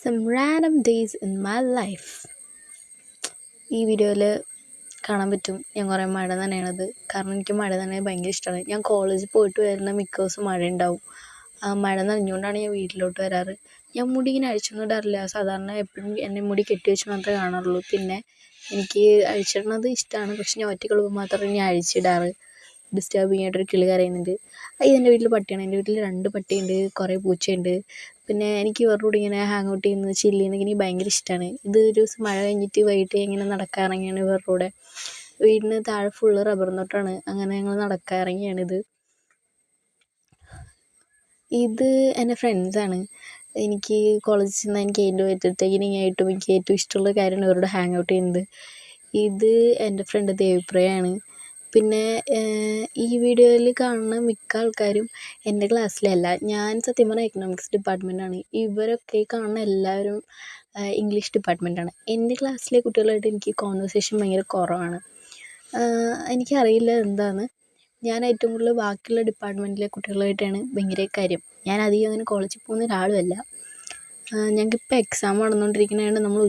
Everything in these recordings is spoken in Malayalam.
some random days in my life. ഈ വീഡിയോയിൽ കാണാൻ പറ്റും ഞാൻ കുറേ മഴ നനയണത്. കാരണം എനിക്ക് മഴ നനയാൻ ഭയങ്കര ഇഷ്ടമാണ്. ഞാൻ കോളേജിൽ പോയിട്ട് വരുന്ന മിക്ക ദിവസം മഴ ഉണ്ടാവും. മഴ നനഞ്ഞുകൊണ്ടാണ് ഞാൻ വീട്ടിലോട്ട് വരാറ്. ഞാൻ മുടി ഇങ്ങനെ അഴിച്ചൊന്നും ഇടാറില്ല. സാധാരണ എപ്പോഴും എന്നെ മുടി കെട്ടി വെച്ച് മാത്രമേ കാണാറുള്ളൂ. പിന്നെ എനിക്ക് അഴിച്ചിടുന്നത് ഇഷ്ടമാണ്. പക്ഷെ ഞാൻ ഒറ്റയ്ക്കുള്ളപ്പോൾ മാത്രമേ ഞാൻ അഴിച്ചിടാറ്. ഡിസ്റ്റർബിങ് ആയിട്ടൊരു കിളി കരയുന്നുണ്ട്. ഇതെൻ്റെ വീട്ടിൽ പട്ടിയാണ്. എൻ്റെ വീട്ടിൽ 2 പട്ടിയുണ്ട്, കുറേ പൂച്ചയുണ്ട്. പിന്നെ എനിക്ക് ഇവരുടെ കൂടെ ഇങ്ങനെ ഹാങ് ഔട്ട് ചെയ്യുന്നത് ചില്ല് ചെയ്യുന്നതൊക്കെ എനിക്ക് ഭയങ്കര ഇഷ്ടമാണ്. ഇത് ഒരു ദിവസം മഴ കഴിഞ്ഞിട്ട് വൈകിട്ട് ഇങ്ങനെ നടക്കാൻ ഇറങ്ങിയാണ് ഇവരുടെ കൂടെ. വീടിന് താഴെ ഫുള്ള് റബ്ബർ തോട്ടമാണ്. അങ്ങനെ ഞങ്ങൾ നടക്കാൻ ഇറങ്ങിയാണിത്. ഇത് എൻ്റെ ഫ്രണ്ട്സാണ്. എനിക്ക് കോളേജിൽ ചെന്നാൽ എനിക്ക് എനിക്ക് ഏറ്റവും ഇഷ്ടമുള്ള കാര്യമാണ് ഇവരോട് ഹാങ് ഔട്ട് ചെയ്യുന്നത്. ഇത് എൻ്റെ ഫ്രണ്ട് ദേവിപ്രിയയാണ്. പിന്നെ ഈ വീഡിയോയിൽ കാണുന്ന മിക്ക ആൾക്കാരും എൻ്റെ ക്ലാസ്സിലല്ല. ഞാൻ സത്യം പറഞ്ഞാൽ എക്കണോമിക്സ് ഡിപ്പാർട്ട്മെൻറ്റാണ്. ഇവരൊക്കെ കാണുന്ന എല്ലാവരും ഇംഗ്ലീഷ് ഡിപ്പാർട്ട്മെൻറ്റാണ്. എൻ്റെ ക്ലാസ്സിലെ കുട്ടികളായിട്ട് എനിക്ക് കോൺവെർസേഷൻ ഭയങ്കര കുറവാണ്. എനിക്കറിയില്ല എന്താണെന്ന്. ഞാൻ ഏറ്റവും കൂടുതൽ ബാക്കിയുള്ള ഡിപ്പാർട്ട്മെൻറ്റിലെ കുട്ടികളായിട്ടാണ് ഭയങ്കര കാര്യം. ഞാൻ അധികം അങ്ങനെ കോളേജിൽ പോകുന്ന ഒരാളുമല്ല. ഞങ്ങൾക്കിപ്പോൾ എക്സാം നടന്നുകൊണ്ടിരിക്കുന്നതുകൊണ്ട് നമ്മൾ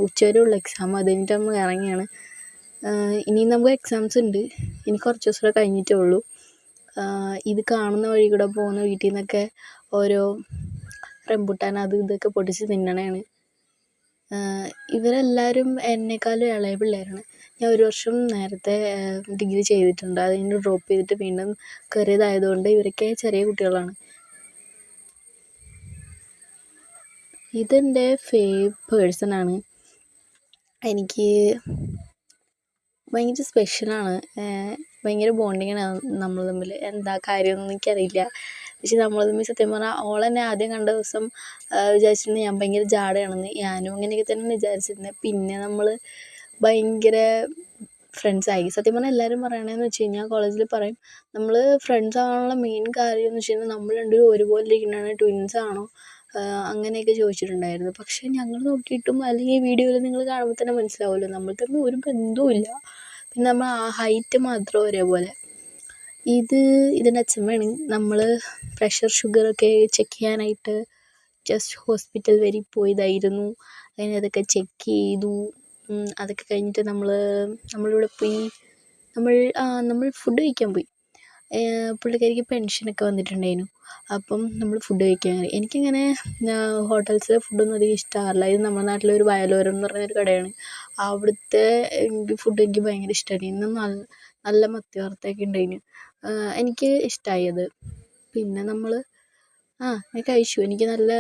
ഉച്ചവരെയുള്ള എക്സാം അത് കഴിഞ്ഞിട്ട് നമ്മൾ ഇറങ്ങിയാണ്. ഇനിയും നമുക്ക് എക്സാംസ് ഉണ്ട്. ഇനി കുറച്ച് ദിവസം കഴിഞ്ഞിട്ടേ ഉള്ളൂ. ഇത് കാണുന്ന വഴി കൂടെ പോകുന്ന വീട്ടിൽ നിന്നൊക്കെ ഓരോ റംബുട്ടാൻ അത് ഇതൊക്കെ പൊട്ടിച്ച് തിന്നണതാണ്. ഇവരെല്ലാവരും എന്നെക്കാളും ഇളയ പിള്ളേരാണ്. ഞാൻ 1 വർഷം നേരത്തെ ഡിഗ്രി ചെയ്തിട്ടുണ്ട്. അത് കഴിഞ്ഞ് ഡ്രോപ്പ് ചെയ്തിട്ട് വീണ്ടും കയറിയതായതുകൊണ്ട് ഇവരൊക്കെ ചെറിയ കുട്ടികളാണ്. ഇതെൻ്റെ പേഴ്സണാണ്. എനിക്ക് ഭയങ്കര സ്പെഷ്യലാണ്. ഭയങ്കര ബോണ്ടിങ്ങാണ് നമ്മൾ തമ്മിൽ. എന്താ കാര്യമൊന്നും എനിക്കറിയില്ല. പക്ഷെ നമ്മൾ തമ്മിൽ സത്യം പറഞ്ഞാൽ ഓളെന്നെ ആദ്യം കണ്ട ദിവസം വിചാരിച്ചിരുന്നത് ഞാൻ ഭയങ്കര ജാടയാണെന്ന്. ഞാനും അങ്ങനെയൊക്കെ തന്നെയാണ് വിചാരിച്ചിരുന്നത്. പിന്നെ നമ്മൾ ഭയങ്കര ഫ്രണ്ട്സായി. സത്യം പറഞ്ഞാൽ എല്ലാവരും പറയണതെന്ന് വെച്ച് കഴിഞ്ഞാൽ കോളേജിൽ പറയും നമ്മൾ ഫ്രണ്ട്സ് ആവാനുള്ള മെയിൻ കാര്യം എന്ന് വെച്ച് കഴിഞ്ഞാൽ നമ്മൾ രണ്ടുപേരും ഒരുപോലെ ഇരിക്കുന്നതാണ്, ട്വിൻസാണോ അങ്ങനെയൊക്കെ ചോദിച്ചിട്ടുണ്ടായിരുന്നു. പക്ഷേ ഞങ്ങൾ നോക്കിയിട്ടും അല്ലെങ്കിൽ ഈ വീഡിയോയിൽ നിങ്ങൾ കാണുമ്പോൾ തന്നെ മനസ്സിലാവുമല്ലോ, നമ്മൾ തമ്മിൽ ഒരു ബന്ധവുമില്ല. പിന്നെ നമ്മൾ ഹൈറ്റ് മാത്രം ഒരേപോലെ. ഇതിൻ്റെ അച്ഛമ്മയാണ്. നമ്മൾ പ്രഷർ ഷുഗറൊക്കെ ചെക്ക് ചെയ്യാനായിട്ട് ജസ്റ്റ് ഹോസ്പിറ്റൽ വരെ പോയതായിരുന്നു. അങ്ങനെ അതൊക്കെ ചെക്ക് ചെയ്തു. അതൊക്കെ കഴിഞ്ഞിട്ട് നമ്മളിവിടെ പോയി. നമ്മൾ ഫുഡ് കഴിക്കാൻ പോയി. പുള്ളിക്കാരിക്ക് പെൻഷനൊക്കെ വന്നിട്ടുണ്ടായിരുന്നു. അപ്പം നമ്മൾ ഫുഡ് കഴിക്കാൻ കയറി. എനിക്കിങ്ങനെ ഹോട്ടൽസിലെ ഫുഡൊന്നും അധികം ഇഷ്ടമാകാറില്ല. ഇത് നമ്മുടെ നാട്ടിലെ ഒരു വയലോരം എന്ന് പറഞ്ഞൊരു കടയാണ്. അവിടുത്തെ ഫുഡ് എനിക്ക് ഭയങ്കര ഇഷ്ടമാണ്. ഇന്ന് നല്ല മത്തി വറുത്തതൊക്കെ ഉണ്ടായിരുന്നു. എനിക്ക് ഇഷ്ടമായി അത്. പിന്നെ നമ്മൾ ഞാൻ കഴിച്ചു. എനിക്ക് നല്ല